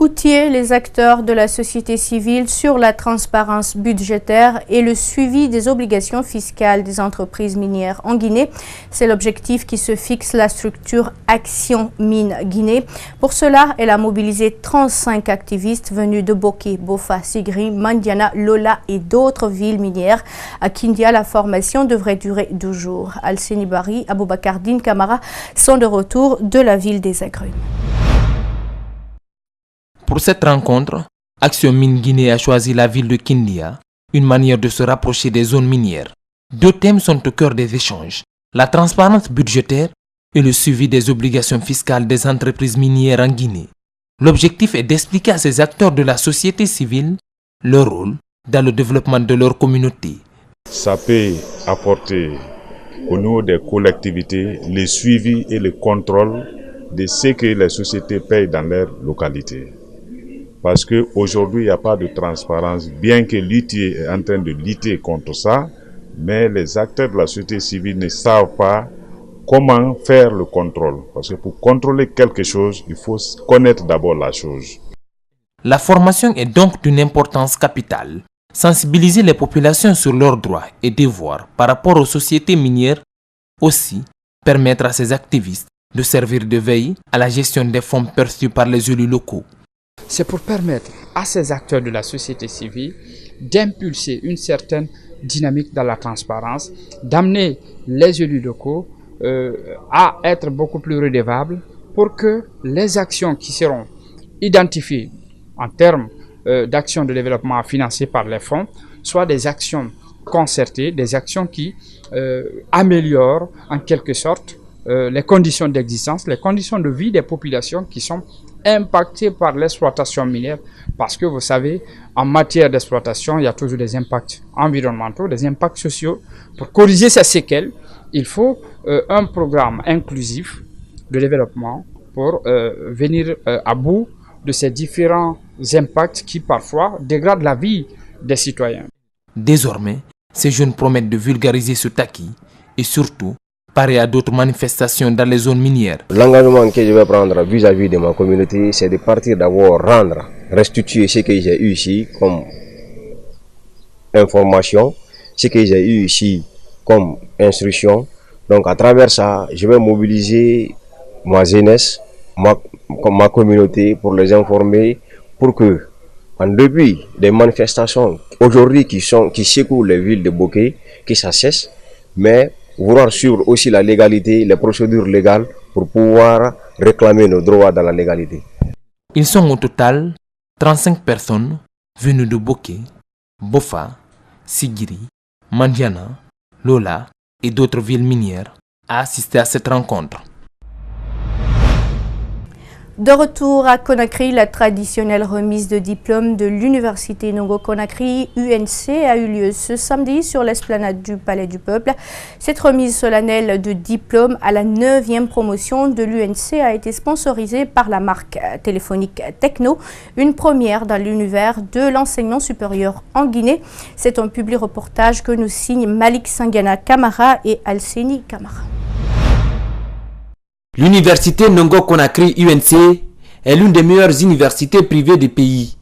outiller les acteurs de la société civile sur la transparence budgétaire et le suivi des obligations fiscales des entreprises minières en Guinée. C'est l'objectif qui se fixe la structure Action Mine Guinée. Pour cela, elle a mobilisé 35 activistes venus de Boké, Bofa, Sigri, Mandiana, Lola et d'autres villes minières. À Kindia, la formation devrait durer 12 jours. Alseni Bari, Aboubakar Din Kamara sont de retour de la ville des Agrumes. Pour cette rencontre, Action Mine Guinée a choisi la ville de Kindia, une manière de se rapprocher des zones minières. Deux thèmes sont au cœur des échanges, la transparence budgétaire et le suivi des obligations fiscales des entreprises minières en Guinée. L'objectif est d'expliquer à ces acteurs de la société civile leur rôle dans le développement de leur communauté. Ça peut apporter au niveau des collectivités le suivi et le contrôle de ce que les sociétés payent dans leur localité. Parce qu'aujourd'hui, il n'y a pas de transparence, bien que l'UTI est en train de lutter contre ça, mais les acteurs de la société civile ne savent pas comment faire le contrôle. Parce que pour contrôler quelque chose, il faut connaître d'abord la chose. La formation est donc d'une importance capitale. Sensibiliser les populations sur leurs droits et devoirs par rapport aux sociétés minières, aussi permettre à ces activistes de servir de veille à la gestion des fonds perçus par les élus locaux. C'est pour permettre à ces acteurs de la société civile d'impulser une certaine dynamique dans la transparence, d'amener les élus locaux à être beaucoup plus redevables pour que les actions qui seront identifiées en termes d'actions de développement financées par les fonds soient des actions concertées, des actions qui améliorent en quelque sorte les conditions d'existence, les conditions de vie des populations qui sont impactées par l'exploitation minière. Parce que vous savez, en matière d'exploitation, il y a toujours des impacts environnementaux, des impacts sociaux. Pour corriger ces séquelles, il faut un programme inclusif de développement pour venir à bout de ces différents impacts qui parfois dégradent la vie des citoyens. Désormais, ces jeunes promettent de vulgariser ce acquis et surtout parer à d'autres manifestations dans les zones minières. L'engagement que je vais prendre vis-à-vis de ma communauté, c'est de partir d'abord restituer ce que j'ai eu ici comme information, ce que j'ai eu ici comme instruction. Donc à travers ça, je vais mobiliser ma jeunesse, ma communauté pour les informer, pour que, en dépit des manifestations aujourd'hui qui secouent les villes de Boké, que ça cesse, mais vouloir suivre aussi la légalité, les procédures légales pour pouvoir réclamer nos droits dans la légalité. Ils sont au total 35 personnes venues de Boké, Bofa, Sigiri, Mandiana, Lola et d'autres villes minières à assister à cette rencontre. De retour à Conakry, la traditionnelle remise de diplôme de l'Université Nongo-Conakry UNC a eu lieu ce samedi sur l'esplanade du Palais du Peuple. Cette remise solennelle de diplôme à la 9e promotion de l'UNC a été sponsorisée par la marque téléphonique Techno, une première dans l'univers de l'enseignement supérieur en Guinée. C'est un public reportage que nous signent Malik Sangana Kamara et Alseni Kamara. L'université Nongo-Conakry UNC est l'une des meilleures universités privées du pays.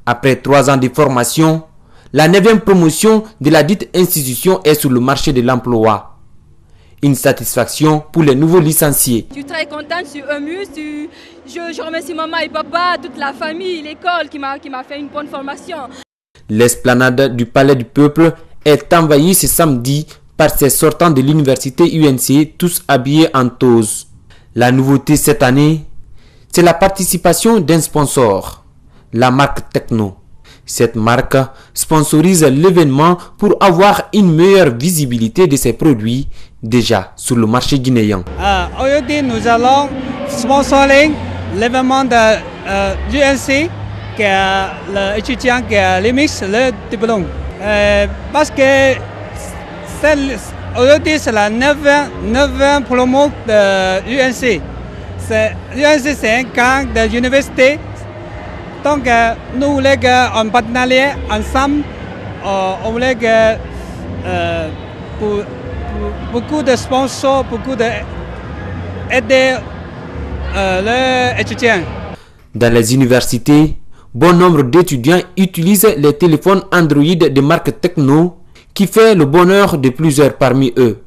Après 3 ans de formation, la 9e promotion de la dite institution est sur le marché de l'emploi. Une satisfaction pour les nouveaux licenciés. Je suis très contente, je suis émue, je remercie maman et papa, toute la famille, l'école qui m'a fait une bonne formation. L'esplanade du Palais du Peuple est envahie ce samedi par ces sortants de l'université UNC, tous habillés en toge. La nouveauté cette année, c'est la participation d'un sponsor, la marque Techno. Cette marque sponsorise l'événement pour avoir une meilleure visibilité de ses produits déjà sur le marché guinéen. Aujourd'hui, nous allons sponsoriser l'événement de l'UNC, qui est l'étudiant qui remise le diplôme. Parce que aujourd'hui, c'est la 9e promo de l'UNC. L'UNC, c'est un camp de l'université. Donc, nous voulons en partenariat ensemble, on voulait beaucoup de sponsors, beaucoup d'aider les étudiants. Dans les universités, bon nombre d'étudiants utilisent les téléphones Android de marque Tecno, qui fait le bonheur de plusieurs parmi eux.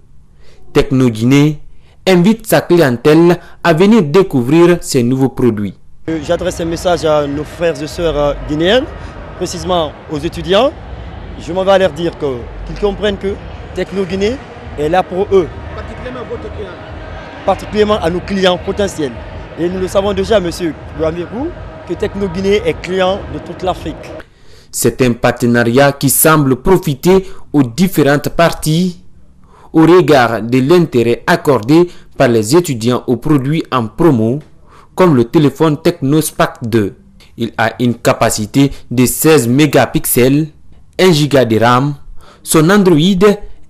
Tecno Guinée invite sa clientèle à venir découvrir ces nouveaux produits. J'adresse un message à nos frères et sœurs guinéens, précisément aux étudiants. Je m'en vais leur dire qu'ils comprennent que Tecno Guinée est là pour eux. Particulièrement à votre client. Particulièrement à nos clients potentiels. Et nous le savons déjà, monsieur Louamirou, que Tecno Guinée est client de toute l'Afrique. C'est un partenariat qui semble profiter aux différentes parties au regard de l'intérêt accordé par les étudiants aux produits en promo, comme le téléphone Tecno Spark 2. Il a une capacité de 16 mégapixels, 1 Go de RAM. Son Android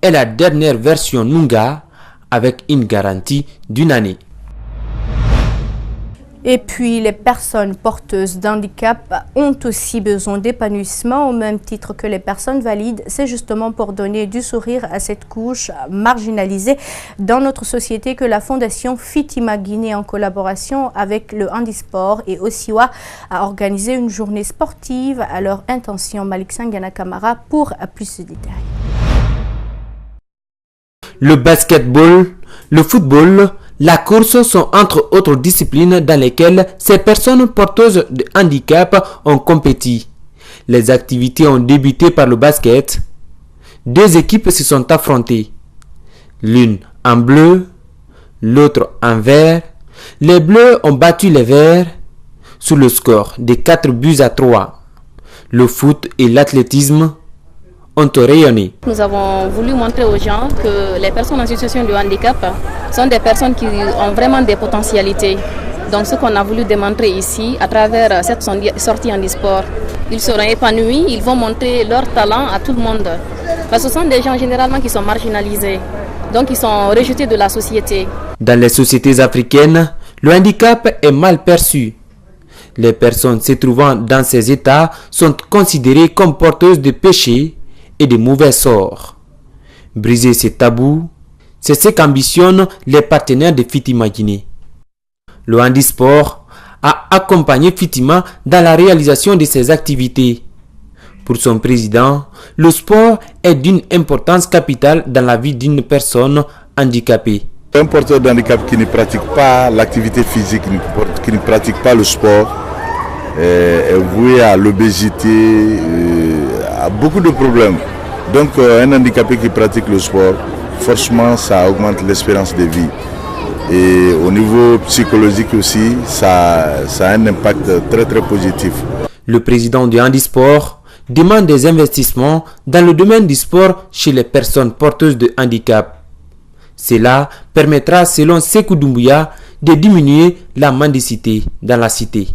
est la dernière version Nougat avec une garantie d'1 année. Et puis, les personnes porteuses d'handicap ont aussi besoin d'épanouissement au même titre que les personnes valides. C'est justement pour donner du sourire à cette couche marginalisée dans notre société que la Fondation Fitima Guinée, en collaboration avec le Handisport et Osiwa, a organisé une journée sportive à leur intention. Malik Sangana Kamara pour plus de détails. Le basketball, le football, la course sont entre autres disciplines dans lesquelles ces personnes porteuses de handicap ont compéti. Les activités ont débuté par le basket. 2 équipes se sont affrontées. L'une en bleu, l'autre en vert. Les bleus ont battu les verts sous le score de 4-3. Le foot et l'athlétisme ont rayonné. Nous avons voulu montrer aux gens que les personnes en situation de handicap sont des personnes qui ont vraiment des potentialités. Donc ce qu'on a voulu démontrer ici à travers cette sortie handisport, ils seront épanouis, ils vont montrer leur talent à tout le monde. Parce que ce sont des gens généralement qui sont marginalisés, donc ils sont rejetés de la société. Dans les sociétés africaines, le handicap est mal perçu. Les personnes se trouvant dans ces états sont considérées comme porteuses de péchés et de mauvais sorts. Briser ces tabous, c'est ce qu'ambitionnent les partenaires de Fitima Guinée. Le Handisport a accompagné Fitima dans la réalisation de ses activités. Pour son président, le sport est d'une importance capitale dans la vie d'une personne handicapée. Un porteur de handicap qui ne pratique pas l'activité physique, qui ne pratique pas le sport, est voué à l'obésité, à beaucoup de problèmes. Donc un handicapé qui pratique le sport, forcément ça augmente l'espérance de vie. Et au niveau psychologique aussi, ça a un impact très positif. Le président du Handisport demande des investissements dans le domaine du sport chez les personnes porteuses de handicap. Cela permettra, selon Sékou Doumbouya, de diminuer la mendicité dans la cité.